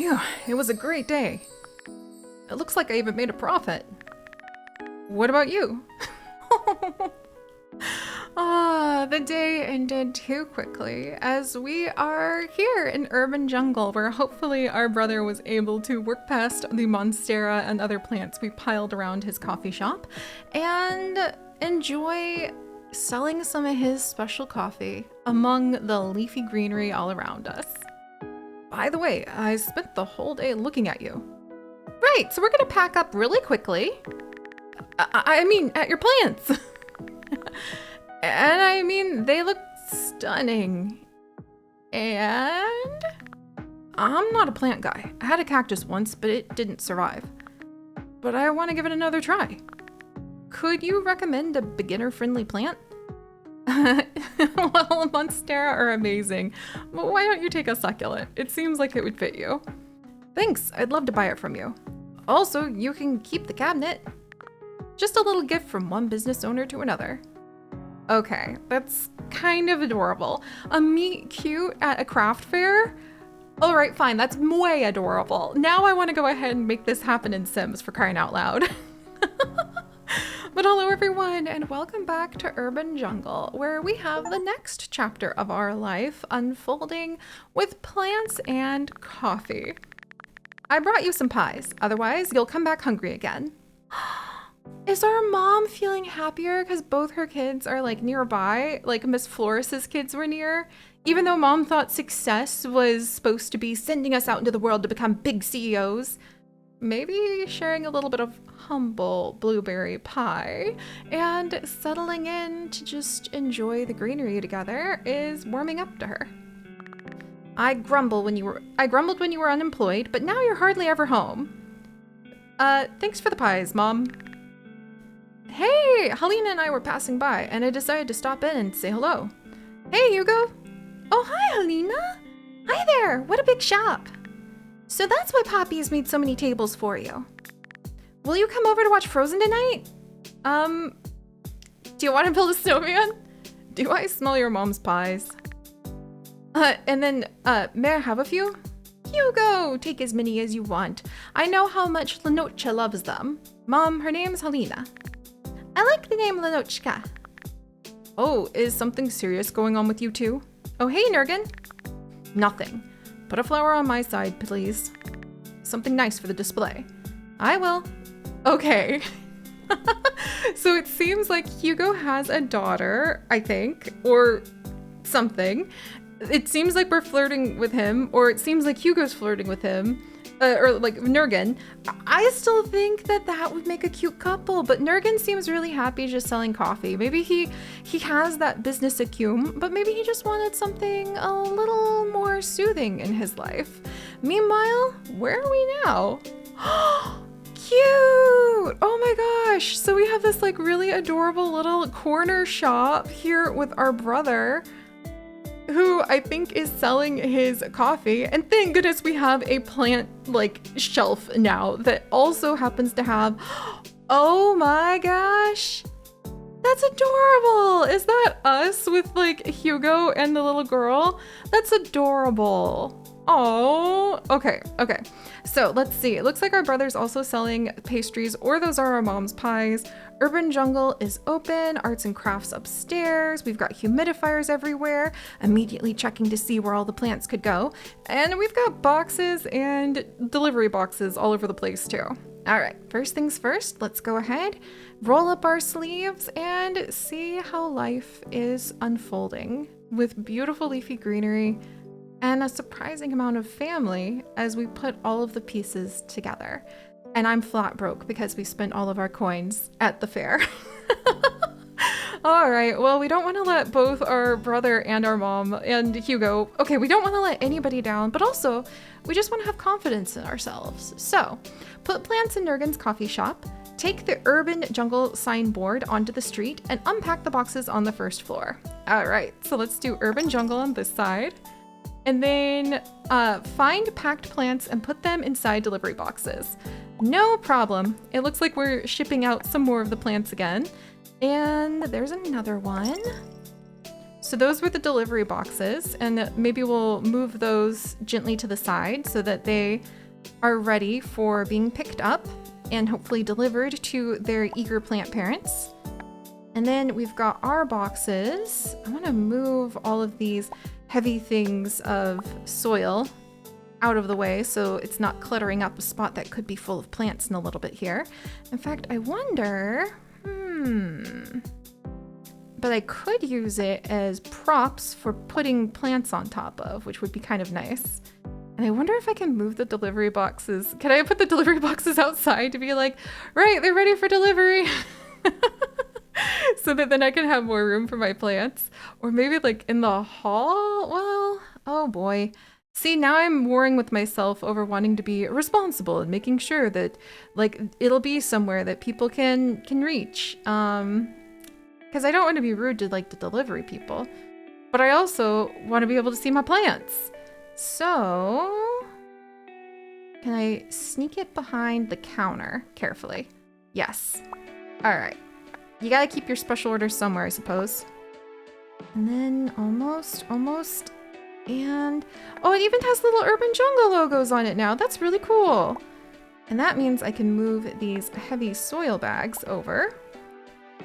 Phew, it was a great day. It looks like I even made a profit. What about you? The day ended too quickly as we are here in urban jungle where hopefully our brother was able to work past the monstera and other plants we piled around his coffee shop and enjoy selling some of his special coffee among the leafy greenery all around us. By the way, I spent the whole day looking at you. Right, so we're gonna pack up really quickly. I mean, at your plants. And I mean, they look stunning. And I'm not a plant guy. I had a cactus once, but it didn't survive. But I want to give it another try. Could you recommend a beginner-friendly plant? Well, monstera are amazing. But why don't you take a succulent? It seems like it would fit you. Thanks, I'd love to buy it from you. Also, you can keep the cabinet. Just a little gift from one business owner to another. Okay, that's kind of adorable. A meet cute at a craft fair? All right, fine, that's way adorable. Now I want to go ahead and make this happen in Sims, for crying out loud. But hello everyone, and welcome back to Urban Jungle, where we have the next chapter of our life unfolding with plants and coffee. I brought you some pies, otherwise you'll come back hungry again. Is our mom feeling happier because both her kids are like nearby, like Miss Floris's kids were near? Even though mom thought success was supposed to be sending us out into the world to become big CEOs. Maybe sharing a little bit of humble blueberry pie and settling in to just enjoy the greenery together is warming up to her. I grumbled when you were unemployed, but now you're hardly ever home. Thanks for the pies, Mom. Hey, Helena and I were passing by, and I decided to stop in and say hello. Hey, Hugo. Oh, hi, Helena. Hi there. What a big shop. So that's why Poppy's made so many tables for you. Will you come over to watch Frozen tonight? Do you want to build a snowman? Do I smell your mom's pies? And then, may I have a few? Hugo, take as many as you want. I know how much Lenocha loves them. Mom, her name's Helena. I like the name Lenochka. Oh, is something serious going on with you two? Oh, hey, Nurgun. Nothing. Put a flower on my side, please. Something nice for the display. I will. Okay. So it seems like Hugo has a daughter, I think, or something. It seems like we're flirting with him, or it seems like Hugo's flirting with him. Or like Nurgun. I still think that would make a cute couple, but Nurgun seems really happy just selling coffee. Maybe he has that business acumen, but maybe he just wanted something a little more soothing in his life. Meanwhile, where are we now? Cute! Oh my gosh! So we have this like really adorable little corner shop here with our brother, who I think is selling his coffee. And thank goodness we have a plant like shelf now that also happens to have, oh my gosh, that's adorable. Is that us with like Hugo and the little girl? That's adorable. Oh, okay. So let's see. It looks like our brother's also selling pastries, or those are our mom's pies. Urban Jungle is open, arts and crafts upstairs. We've got humidifiers everywhere, immediately checking to see where all the plants could go. And we've got boxes and delivery boxes all over the place too. All right, first things first, let's go ahead, roll up our sleeves and see how life is unfolding with beautiful leafy greenery and a surprising amount of family as we put all of the pieces together. And I'm flat broke because we spent all of our coins at the fair. All right, well, we don't want to let both our brother and our mom and Hugo, okay, we don't want to let anybody down, but also we just want to have confidence in ourselves. So put plants in Nurgun's coffee shop, take the Urban Jungle signboard onto the street, and unpack the boxes on the first floor. All right, so let's do Urban Jungle on this side. And then find packed plants and put them inside delivery boxes. No problem. It looks like we're shipping out some more of the plants again. And there's another one. So those were the delivery boxes, and maybe we'll move those gently to the side so that they are ready for being picked up and hopefully delivered to their eager plant parents. And then we've got our boxes. I want to move all of these heavy things of soil out of the way so it's not cluttering up a spot that could be full of plants in a little bit here. In fact, I wonder, but I could use it as props for putting plants on top of, which would be kind of nice. And I wonder if I can move the delivery boxes. Can I put the delivery boxes outside to be like, right, they're ready for delivery? So that then I can have more room for my plants. Or maybe like in the hall? Well, oh boy. See, now I'm warring with myself over wanting to be responsible and making sure that like it'll be somewhere that people can reach. Because I don't want to be rude to like the delivery people, but I also want to be able to see my plants. So can I sneak it behind the counter carefully? Yes. All right. You got to keep your special orders somewhere, I suppose. And then almost. And oh, it even has little Urban Jungle logos on it now. That's really cool. And that means I can move these heavy soil bags over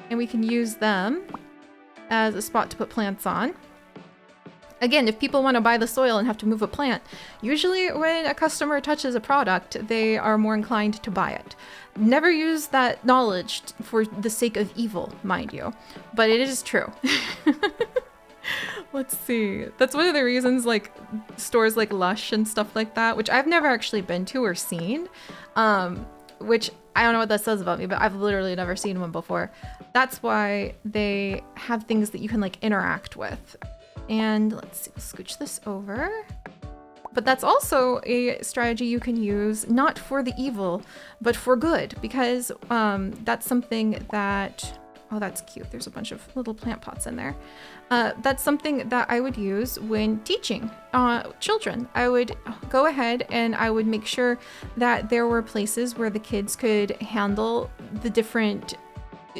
and we can use them as a spot to put plants on. Again, if people want to buy the soil and have to move a plant, usually when a customer touches a product, they are more inclined to buy it. Never use that knowledge for the sake of evil, mind you, but it is true. Let's see. That's one of the reasons like stores like Lush and stuff like that, which I've never actually been to or seen, which I don't know what that says about me, but I've literally never seen one before. That's why they have things that you can like interact with. And let's see, we'll scooch this over. But that's also a strategy you can use, not for the evil, but for good, because that's something that, oh, that's cute. There's a bunch of little plant pots in there. That's something that I would use when teaching children. I would go ahead and I would make sure that there were places where the kids could handle the different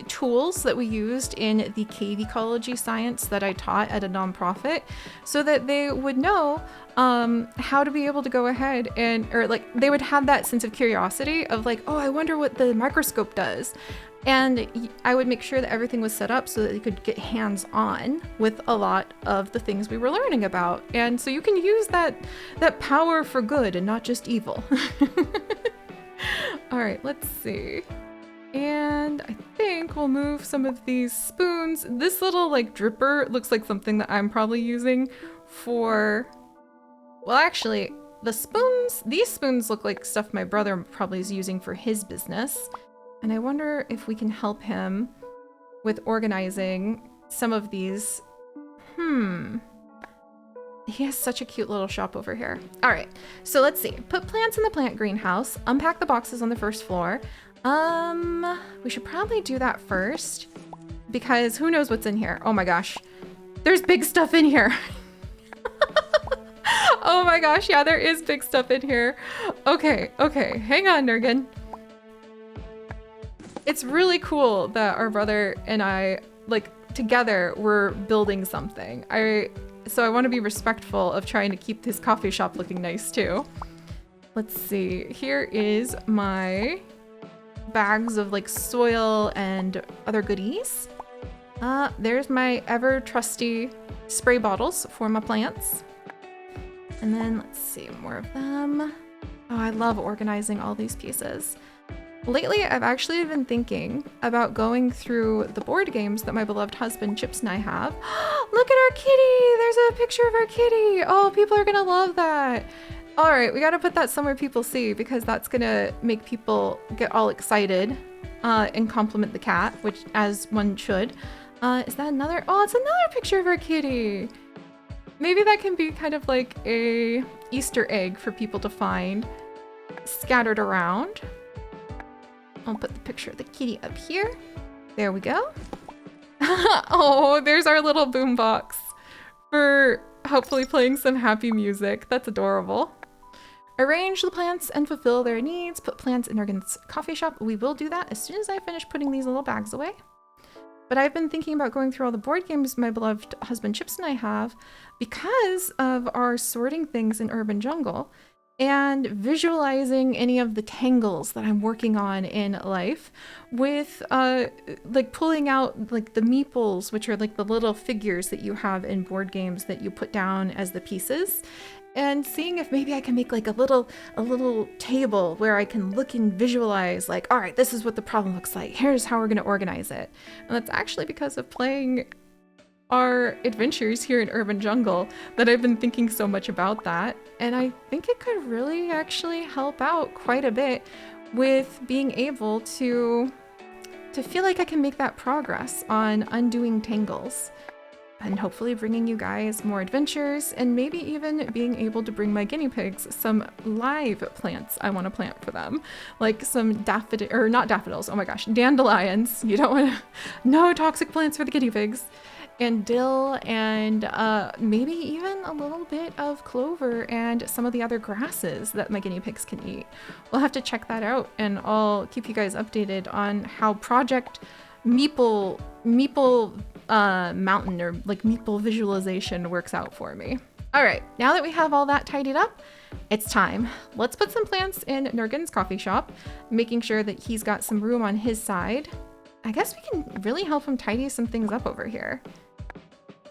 tools that we used in the cave ecology science that I taught at a nonprofit, so that they would know how to be able to go ahead and, or like they would have that sense of curiosity of like, oh, I wonder what the microscope does. And I would make sure that everything was set up so that they could get hands-on with a lot of the things we were learning about. And so you can use that power for good and not just evil. All right, let's see. And I think we'll move some of these spoons. This little like dripper looks like something that I'm probably using for, well, actually the spoons, these spoons look like stuff my brother probably is using for his business. And I wonder if we can help him with organizing some of these. He has such a cute little shop over here. All right, so let's see. Put plants in the plant greenhouse, unpack the boxes on the first floor. We should probably do that first because who knows what's in here. Oh my gosh, there's big stuff in here. Oh my gosh, yeah, there is big stuff in here. Okay, hang on, Nurgun. It's really cool that our brother and I, like, together we're building something. So I want to be respectful of trying to keep his coffee shop looking nice too. Let's see, here is my bags of like soil and other goodies. There's my ever trusty spray bottles for my plants. And then let's see, more of them. Oh, I love organizing all these pieces. Lately, I've actually been thinking about going through the board games that my beloved husband Chips and I have. Look at our kitty! There's a picture of our kitty! Oh, people are gonna love that. All right, we gotta put that somewhere people see because that's gonna make people get all excited and compliment the cat, which as one should. Is that another? Oh, it's another picture of our kitty. Maybe that can be kind of like a Easter egg for people to find scattered around. I'll put the picture of the kitty up here. There we go. Oh, there's our little boombox for hopefully playing some happy music. That's adorable. Arrange the plants and fulfill their needs. Put plants in Nurgun's coffee shop. We will do that as soon as I finish putting these little bags away. but I've been thinking about going through all the board games my beloved husband Chips and I have because of our sorting things in Urban Jungle and visualizing any of the tangles that I'm working on in life with like pulling out like the meeples, which are like the little figures that you have in board games that you put down as the pieces, and seeing if maybe I can make like a little table where I can look and visualize like, all right, this is what the problem looks like. Here's how we're going to organize it. And that's actually because of playing our adventures here in Urban Jungle that I've been thinking so much about that. And I think it could really actually help out quite a bit with being able to feel like I can make that progress on undoing tangles. And hopefully bringing you guys more adventures, and maybe even being able to bring my guinea pigs some live plants I want to plant for them. Like some not daffodils, oh my gosh, dandelions. You don't want to, no toxic plants for the guinea pigs. And dill, and maybe even a little bit of clover and some of the other grasses that my guinea pigs can eat. We'll have to check that out, and I'll keep you guys updated on how Project Meeple Mountain, or like Meeple visualization, works out for me. All right, now that we have all that tidied up, it's time. Let's put some plants in Nurgun's coffee shop, making sure that he's got some room on his side. I guess we can really help him tidy some things up over here.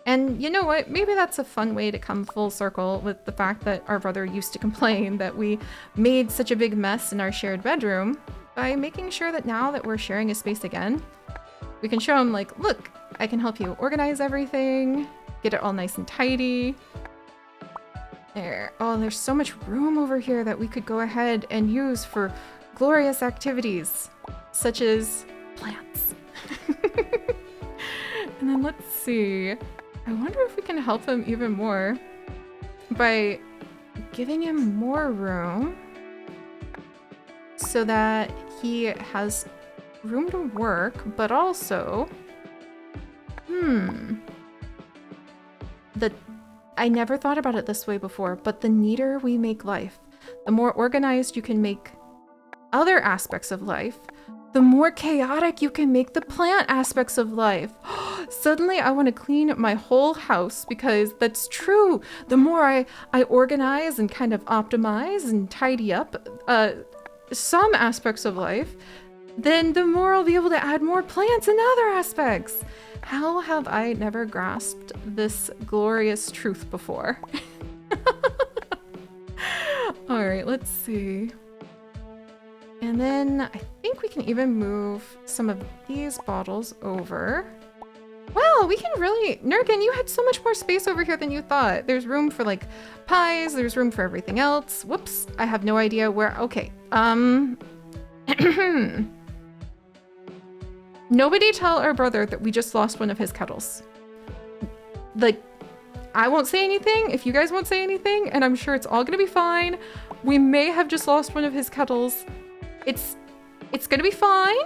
And you know what? Maybe that's a fun way to come full circle with the fact that our brother used to complain that we made such a big mess in our shared bedroom, by making sure that now that we're sharing a space again, we can show him like, look, I can help you organize everything, get it all nice and tidy. There. Oh, there's so much room over here that we could go ahead and use for glorious activities, such as plants. And then let's see. I wonder if we can help him even more by giving him more room so that he has room to work, but also, I never thought about it this way before, but the neater we make life, the more organized you can make other aspects of life, the more chaotic you can make the plant aspects of life. Suddenly I want to clean my whole house, because that's true. The more I organize and kind of optimize and tidy up some aspects of life, then the more I'll be able to add more plants and other aspects. How have I never grasped this glorious truth before? All right, let's see. And then I think we can even move some of these bottles over. Wow, we can really, Nurgun, you had so much more space over here than you thought. There's room for like pies, there's room for everything else. Whoops, I have no idea where, okay. Nobody tell our brother that we just lost one of his kettles. Like, I won't say anything if you guys won't say anything, and I'm sure it's all gonna be fine. We may have just lost one of his kettles. It's gonna be fine.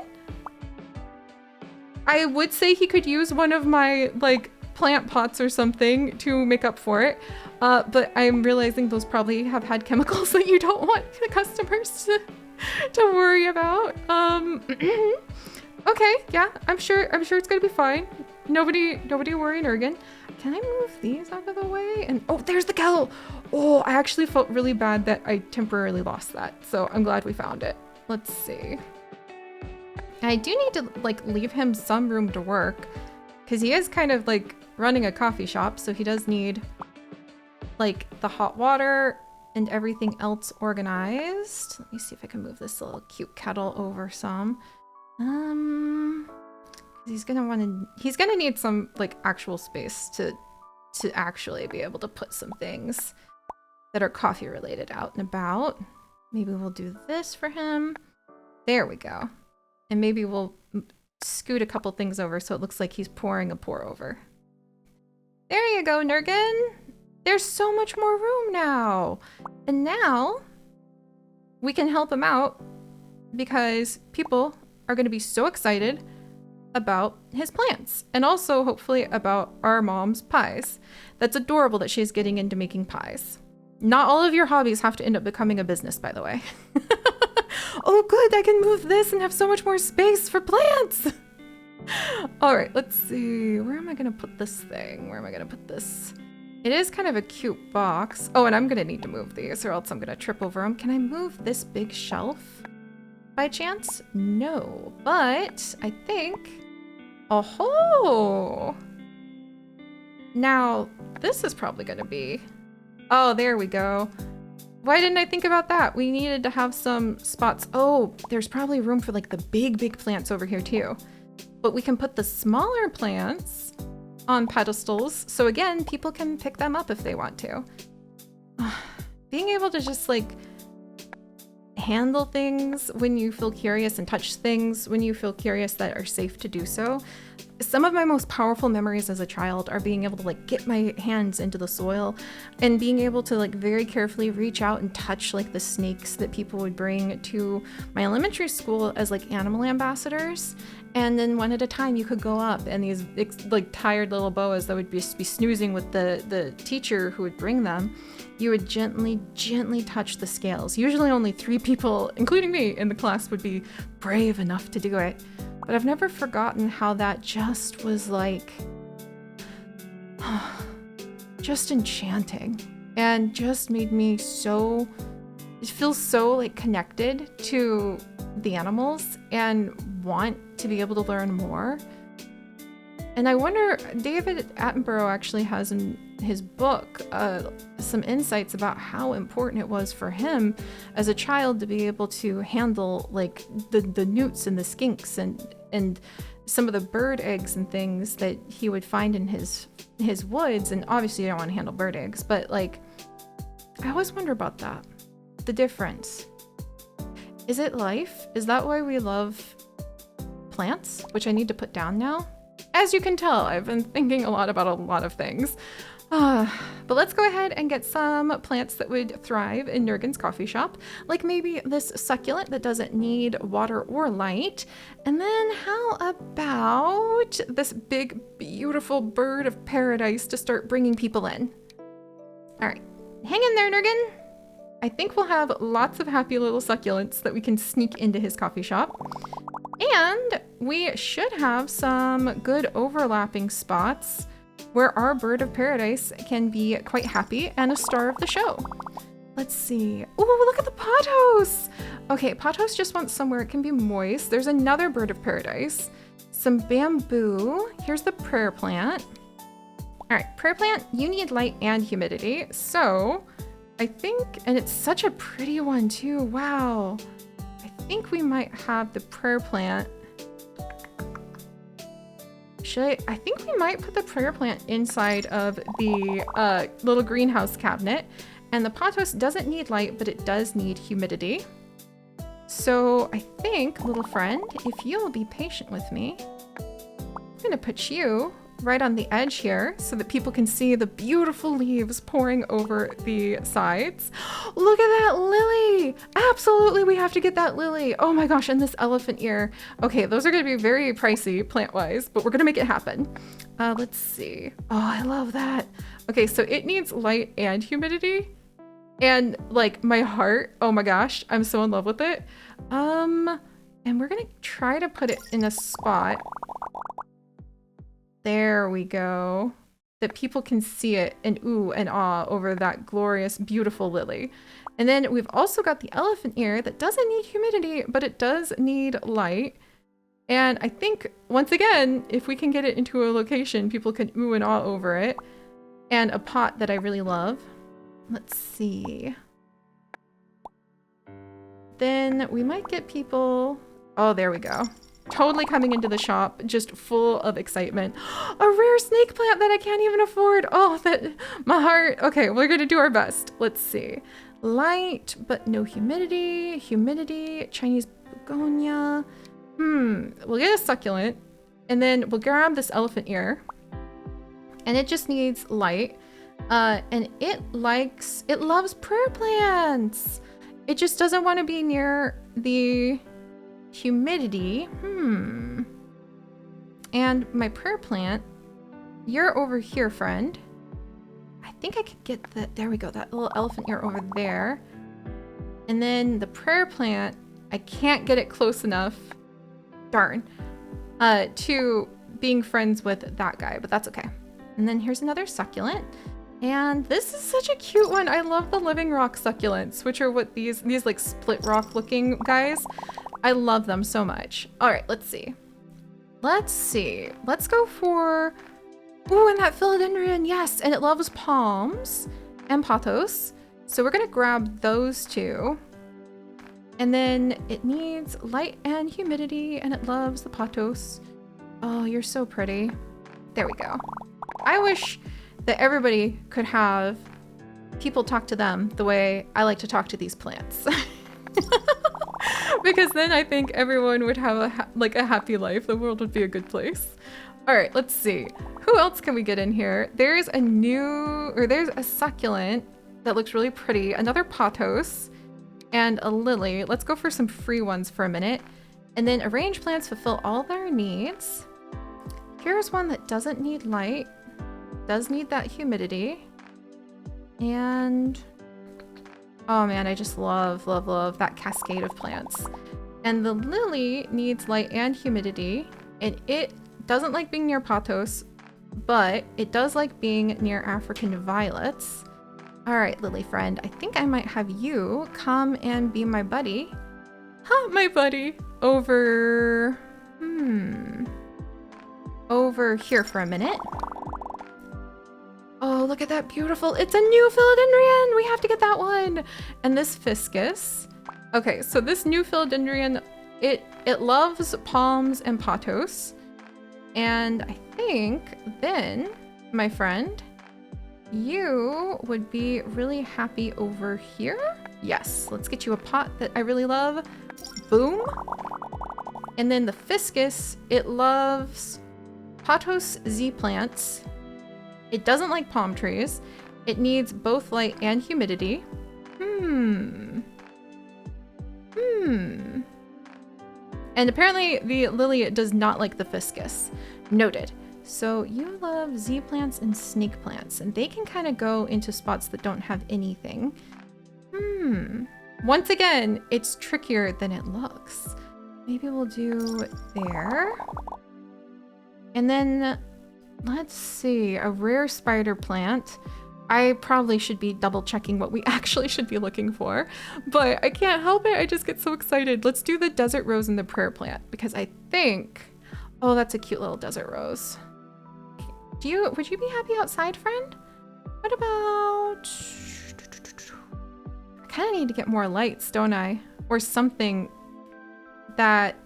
I would say he could use one of my like plant pots or something to make up for it, but I'm realizing those probably have had chemicals that you don't want the customers to worry about. Okay, yeah, I'm sure it's gonna be fine. Nobody worry, Nurgun. Can I move these out of the way? And oh, there's the kettle. Oh, I actually felt really bad that I temporarily lost that, so I'm glad we found it. Let's see. I do need to like leave him some room to work, because he is kind of like running a coffee shop, so he does need like the hot water and everything else organized. Let me see if I can move this little cute kettle over some. He's gonna need some like actual space to actually be able to put some things that are coffee related out and about. Maybe we'll do this for him. There we go. And maybe we'll scoot a couple things over so it looks like he's pouring a pour over. There you go, Nurgun. There's so much more room now. And now we can help him out because people are going to be so excited about his plants and also hopefully about our mom's pies. That's adorable that she's getting into making pies. Not all of your hobbies have to end up becoming a business, by the way. Oh, good. I can move this and have so much more space for plants. All right, let's see. Where am I gonna put this thing? Where am I gonna put this? It is kind of a cute box. Oh, and I'm gonna need to move these or else I'm gonna trip over them. Can I move this big shelf by chance? No, but I think... Oh-ho! Now, this is probably gonna be... Oh, there we go. Why didn't I think about that? We needed to have some spots. Oh, there's probably room for like the big plants over here too. But we can put the smaller plants on pedestals. So again, people can pick them up if they want to. Being able to just like handle things when you feel curious and touch things when you feel curious that are safe to do so. Some of my most powerful memories as a child are being able to like get my hands into the soil and being able to like very carefully reach out and touch like the snakes that people would bring to my elementary school as like animal ambassadors. And then one at a time you could go up and these like tired little boas that would just be snoozing with the teacher who would bring them. You would gently touch the scales. Usually only 3 people, including me, in the class would be brave enough to do it. But I've never forgotten how that just was like, just enchanting. And just made me so, it feels so like connected to the animals and want to be able to learn more. And I wonder, David Attenborough actually has in his book some insights about how important it was for him as a child to be able to handle like the newts and the skinks and some of the bird eggs and things that he would find in his woods. And obviously you don't want to handle bird eggs, but like I always wonder about that. The difference. Is it life? Is that why we love plants? Which I need to put down now. As you can tell, I've been thinking a lot about a lot of things. But let's go ahead and get some plants that would thrive in Nurgun's coffee shop. Like maybe this succulent that doesn't need water or light. And then how about this big, beautiful bird of paradise to start bringing people in? All right, hang in there, Nurgun. I think we'll have lots of happy little succulents that we can sneak into his coffee shop. And we should have some good overlapping spots where our bird of paradise can be quite happy and a star of the show. Let's see. Oh, look at the pothos. Okay, pothos just wants somewhere it can be moist. There's another bird of paradise. Some bamboo. Here's the prayer plant. All right, prayer plant, you need light and humidity. So I think, and it's such a pretty one too. Wow. I think we might have the prayer plant. I think we might put the prayer plant inside of the little greenhouse cabinet. And the pothos doesn't need light, but it does need humidity. So I think, little friend, if you'll be patient with me, I'm gonna put you right on the edge here so that people can see the beautiful leaves pouring over the sides. Look at that lily! Absolutely, we have to get that lily. Oh my gosh, and this elephant ear. Okay, those are gonna be very pricey plant-wise, but we're gonna make it happen. Let's see. Oh, I love that. Okay, so it needs light and humidity. And like my heart, oh my gosh, I'm so in love with it. And we're gonna try to put it in a spot. There we go. That people can see it and ooh and ah over that glorious, beautiful lily. And then we've also got the elephant ear that doesn't need humidity, but it does need light. And I think, once again, if we can get it into a location, people can ooh and ah over it. And a pot that I really love. Let's see. Then we might get people... Oh, there we go. Totally coming into the shop, just full of excitement. A rare snake plant that I can't even afford. Oh, that, my heart. Okay, we're gonna do our best. Let's see. Light, but no humidity. Humidity, Chinese begonia. We'll get a succulent, and then we'll grab this elephant ear. And it just needs light. And it loves prayer plants. It just doesn't want to be near the humidity. And my prayer plant, you're over here, friend. I think I could get there we go, that little elephant ear over there. And then the prayer plant, I can't get it close enough. Darn. to being friends with that guy, but that's okay. And then here's another succulent. And this is such a cute one. I love the living rock succulents, which are what these like split rock looking guys. I love them so much. All right, let's see. Let's go for, ooh, and that philodendron, yes. And it loves palms and pothos. So we're gonna grab those two. And then it needs light and humidity, and it loves the pothos. Oh, you're so pretty. There we go. I wish that everybody could have people talk to them the way I like to talk to these plants. Because then I think everyone would have a happy life. The world would be a good place. All right, let's see. Who else can we get in here? There's a succulent that looks really pretty. Another pothos and a lily. Let's go for some free ones for a minute. And then arrange plants fulfill all their needs. Here's one that doesn't need light. Does need that humidity. And oh man, I just love that cascade of plants. And the lily needs light and humidity, and it doesn't like being near pothos, but it does like being near African violets. All right, lily friend, I think I might have you come and be my buddy. Huh, my buddy. Over here for a minute. Oh, look at that beautiful, it's a new philodendron! We have to get that one! And this fiscus. Okay, so this new philodendron, it loves palms and pothos. And I think then, my friend, you would be really happy over here. Yes, let's get you a pot that I really love. Boom. And then the fiscus, it loves pothos Z plants. It doesn't like palm trees. It needs both light and humidity. And apparently the lily does not like the fiscus. Noted. So you love Z plants and snake plants, and they can kind of go into spots that don't have anything. Once again, it's trickier than it looks. Maybe we'll do it there. And then let's see, a rare spider plant. I probably should be double checking what we actually should be looking for, but I can't help it. I just get so excited. Let's do the desert rose and the prayer plant, because I think, oh, that's a cute little desert rose. Would you be happy outside, friend? What about, I kind of need to get more lights, don't I? Or something that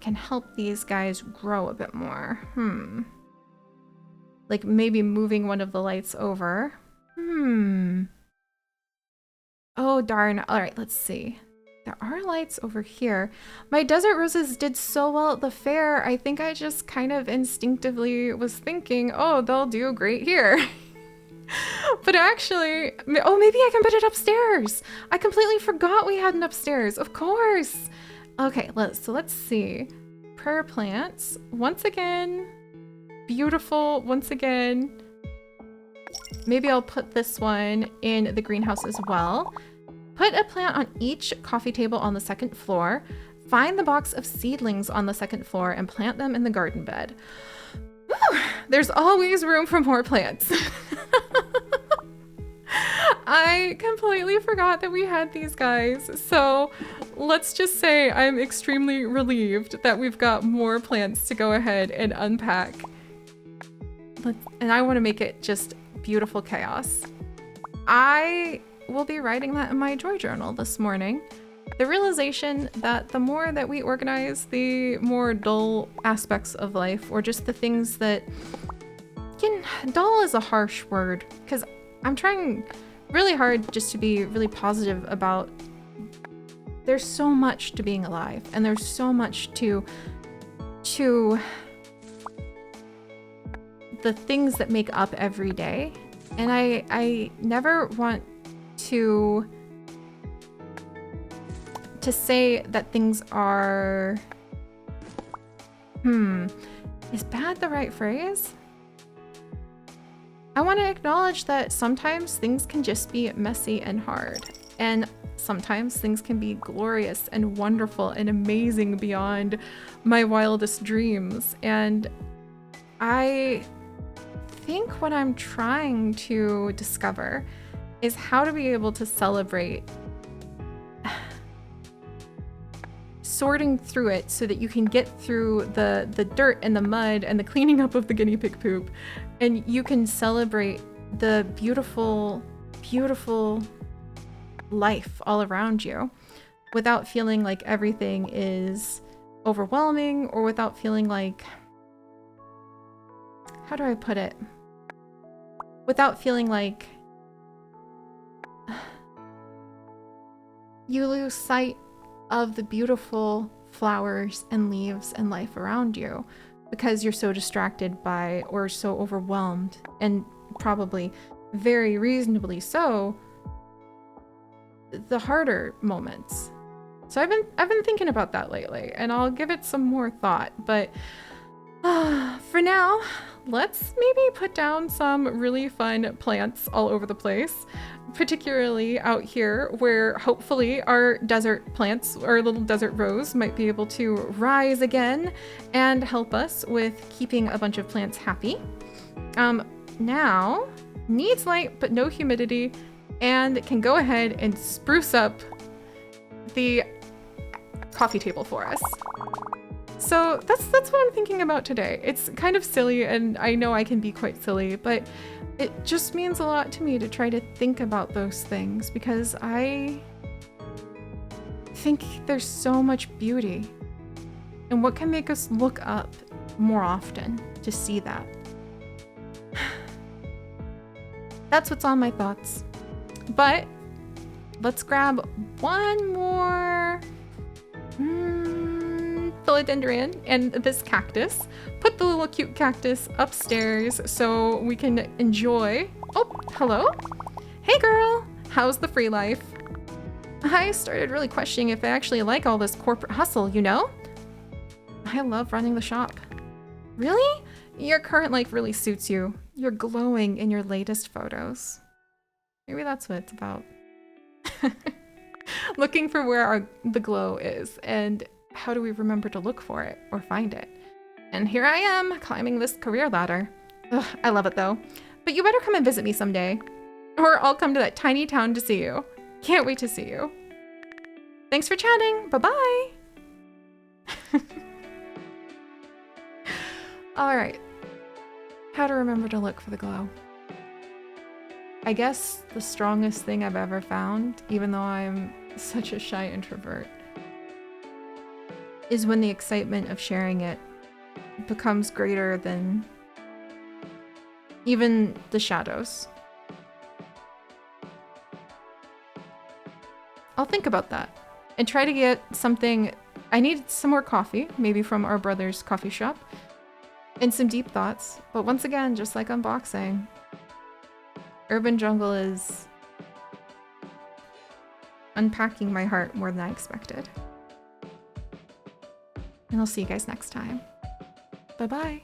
can help these guys grow a bit more. Like maybe moving one of the lights over. Oh darn. All right, let's see. There are lights over here. My desert roses did so well at the fair. I think I just kind of instinctively was thinking, oh, they'll do great here. But actually, oh, maybe I can put it upstairs. I completely forgot we had an upstairs. Of course. Okay, let's see. Prayer plants. Once again, beautiful. Once again. Maybe I'll put this one in the greenhouse as well. Put a plant on each coffee table on the second floor. Find the box of seedlings on the second floor and plant them in the garden bed. Whew, there's always room for more plants. I completely forgot that we had these guys. So let's just say I'm extremely relieved that we've got more plants to go ahead and unpack. And I want to make it just beautiful chaos. I will be writing that in my joy journal this morning. The realization that the more that we organize, the more dull aspects of life, or just the things that dull is a harsh word, because I'm trying really hard just to be really positive about, there's so much to being alive, and there's so much to the things that make up every day. And I never want to say that things are, is bad the right phrase? I want to acknowledge that sometimes things can just be messy and hard. And sometimes things can be glorious and wonderful and amazing beyond my wildest dreams. And I think what I'm trying to discover is how to be able to celebrate sorting through it so that you can get through the dirt and the mud and the cleaning up of the guinea pig poop, and you can celebrate the beautiful, beautiful life all around you without feeling like everything is overwhelming, or without feeling like, how do I put it? Without feeling like you lose sight of the beautiful flowers and leaves and life around you because you're so distracted by, or so overwhelmed, and probably very reasonably so, the harder moments. So I've been thinking about that lately, and I'll give it some more thought, but for now, let's maybe put down some really fun plants all over the place, particularly out here where hopefully our desert plants, our little desert rose, might be able to rise again and help us with keeping a bunch of plants happy. Now, needs light but no humidity, and can go ahead and spruce up the coffee table for us. So that's what I'm thinking about today. It's kind of silly, and I know I can be quite silly, but it just means a lot to me to try to think about those things, because I think there's so much beauty, and what can make us look up more often to see that. That's what's on my thoughts. But let's grab one more philodendron and this cactus. Put the little cute cactus upstairs so we can enjoy. Oh, hello. Hey girl, how's the free life? I started really questioning if I actually like all this corporate hustle, you know? I love running the shop. Really? Your current life really suits you. You're glowing in your latest photos. Maybe that's what it's about. Looking for where the glow is, and how do we remember to look for it or find it? And here I am, climbing this career ladder. Ugh, I love it though. But you better come and visit me someday, or I'll come to that tiny town to see you. Can't wait to see you. Thanks for chatting. Bye-bye. All right. How to remember to look for the glow. I guess the strongest thing I've ever found, even though I'm such a shy introvert, is when the excitement of sharing it becomes greater than even the shadows. I'll think about that and try to get something. I need some more coffee, maybe from our brother's coffee shop, and some deep thoughts. But once again, just like unboxing, Urban Jungle is unpacking my heart more than I expected. And I'll see you guys next time. Bye-bye.